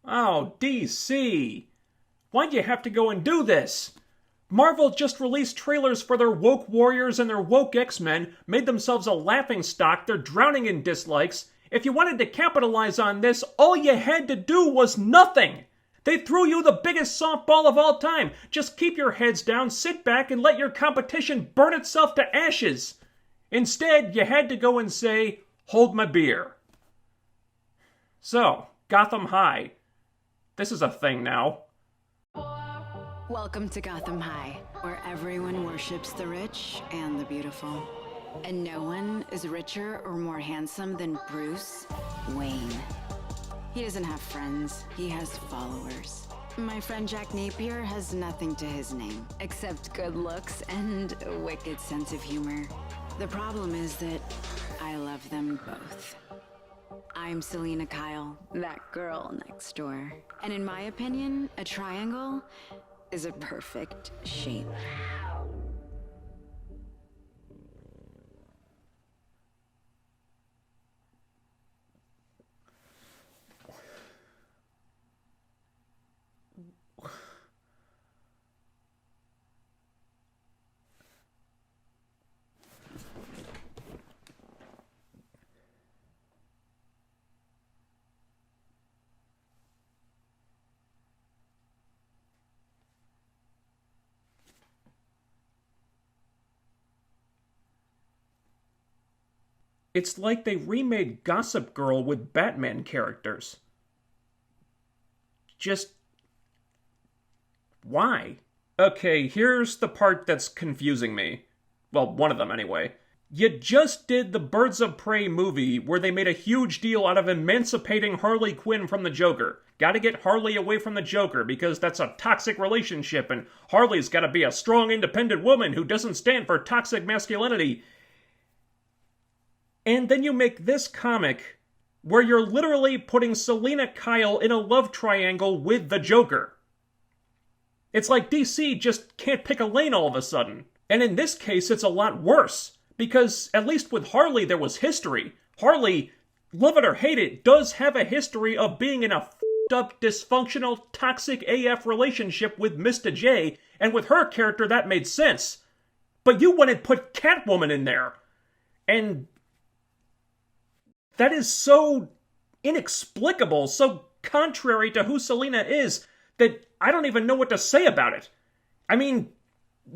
Oh, DC! Why'd you have to go and do this? Marvel just released trailers for their woke warriors and their woke X-Men, made themselves a laughingstock, they're drowning in dislikes. If you wanted to capitalize on this, all you had to do was nothing! They threw you the biggest softball of all time. Just keep your heads down, sit back, and let your competition burn itself to ashes. Instead, you had to go and say, hold my beer. So, Gotham High. This is a thing now. Welcome to Gotham High, where everyone worships the rich and the beautiful. And no one is richer or more handsome than Bruce Wayne. He doesn't have friends, he has followers. My friend Jack Napier has nothing to his name, except good looks and a wicked sense of humor. The problem is that I love them both. I'm Selena Kyle, that girl next door. And in my opinion, a triangle is a perfect shape. It's like they remade Gossip Girl with Batman characters. Just... why? Okay, here's the part that's confusing me. Well, one of them anyway. You just did the Birds of Prey movie where they made a huge deal out of emancipating Harley Quinn from the Joker. Gotta get Harley away from the Joker because that's a toxic relationship and Harley's gotta be a strong, independent woman who doesn't stand for toxic masculinity. And then you make this comic where you're literally putting Selena Kyle in a love triangle with the Joker. It's like DC just can't pick a lane all of a sudden. And in this case, it's a lot worse. Because at least with Harley, there was history. Harley, love it or hate it, does have a history of being in a f***ed-up, dysfunctional, toxic AF relationship with Mr. J, and with her character, that made sense. But you went and put Catwoman in there. And that is so inexplicable, so contrary to who Selena is, that I don't even know what to say about it. I mean,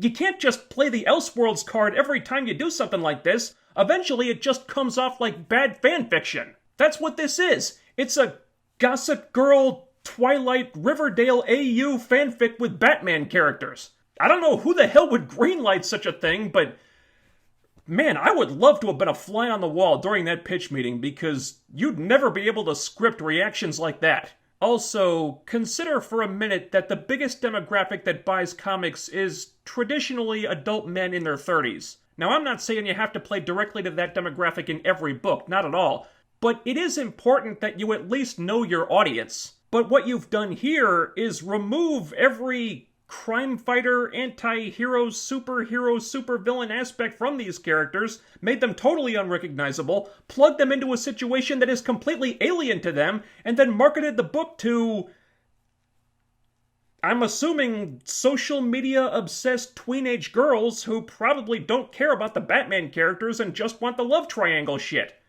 you can't just play the Elseworlds card every time you do something like this. Eventually it just comes off like bad fanfiction. That's what this is. It's a Gossip Girl, Twilight, Riverdale AU fanfic with Batman characters. I don't know who the hell would greenlight such a thing, but man, I would love to have been a fly on the wall during that pitch meeting because you'd never be able to script reactions like that. Also, consider for a minute that the biggest demographic that buys comics is traditionally adult men in their 30s. Now, I'm not saying you have to play directly to that demographic in every book, not at all. But it is important that you at least know your audience. But what you've done here is remove every crime fighter, anti-hero, superhero, supervillain aspect from these characters, made them totally unrecognizable, plugged them into a situation that is completely alien to them, and then marketed the book to, I'm assuming, social media obsessed tweenage girls who probably don't care about the Batman characters and just want the love triangle shit.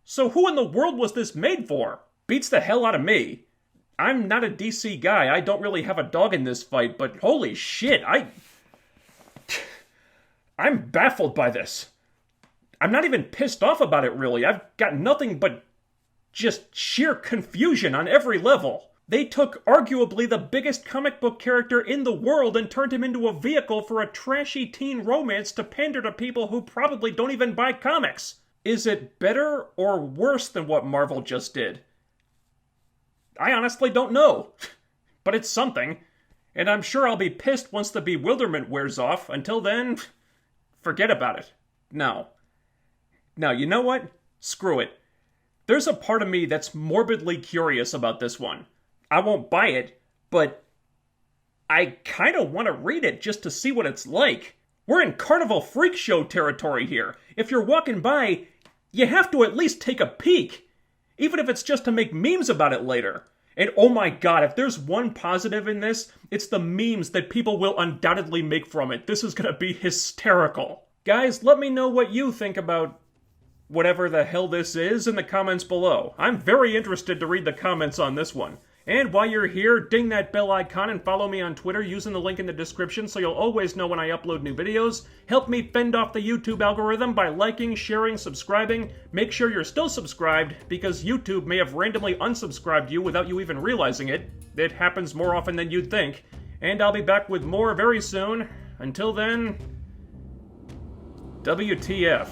So who in the world was this made for? Beats the hell out of me. I'm not a DC guy, I don't really have a dog in this fight, but holy shit, I'm baffled by this. I'm not even pissed off about it, really. I've got nothing but just sheer confusion on every level. They took arguably the biggest comic book character in the world and turned him into a vehicle for a trashy teen romance to pander to people who probably don't even buy comics. Is it better or worse than what Marvel just did? I honestly don't know. But it's something. And I'm sure I'll be pissed once the bewilderment wears off. Until then, forget about it. No. Now, you know what? Screw it. There's a part of me that's morbidly curious about this one. I won't buy it, but I kind of want to read it just to see what it's like. We're in Carnival Freak Show territory here. If you're walking by, you have to at least take a peek. Even if it's just to make memes about it later. And oh my god, if there's one positive in this, it's the memes that people will undoubtedly make from it. This is gonna be hysterical. Guys, let me know what you think about whatever the hell this is in the comments below. I'm very interested to read the comments on this one. And while you're here, ding that bell icon and follow me on Twitter using the link in the description so you'll always know when I upload new videos. Help me fend off the YouTube algorithm by liking, sharing, subscribing. Make sure you're still subscribed because YouTube may have randomly unsubscribed you without you even realizing it. It happens more often than you'd think. And I'll be back with more very soon. Until then, WTF.